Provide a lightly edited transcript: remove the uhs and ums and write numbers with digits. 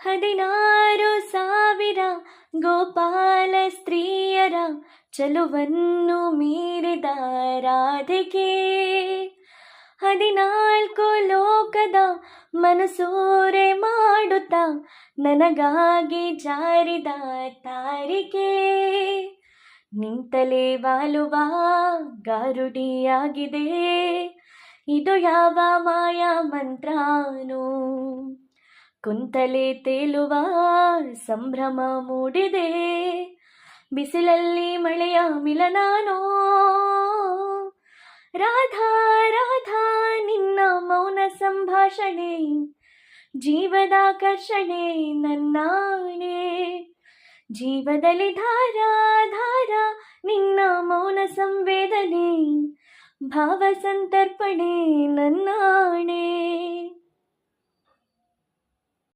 16,000 ಗೋಪಾಲ ಸ್ತ್ರೀಯರ ಚಲುವನ್ನು ಮೀರಿದ ರಾಧಿಕೆ. 14 ಲೋಕದ ಮನಸೂರೆ ಮಾಡುತ್ತ ನನಗಾಗಿ ಜಾರಿದ ತಾರಿಕೆ. ನಿಂತಲೇ ವಾಲುವ ಗಾರುಡಿಯಾಗಿದೆ, ಇದು ಯಾವ ಮಾಯಾ ಮಂತ್ರಾನೋ. ಕುಂತಲೇ ತೇಲುವ ಸಂಭ್ರಮ ಮೂಡಿದೆ, ಬಿಸಿಲಲ್ಲಿ ಮಳೆಯ ಮಿಲನಾನೋ. ರಾಧಾ ರಾಧಾ ನಿನ್ನ ಮೌನ ಸಂಭಾಷಣೆ, ಜೀವದಾಕರ್ಷಣೆ ನನ್ನಾಣೆ. ಜೀವದಲ್ಲಿ ಧಾರಾ ಧಾರಾ ನಿನ್ನ ಮೌನ ಸಂವೇದನೆ, ಭಾವ ಸಂತರ್ಪಣೆ ನನ್ನಾಣೆ.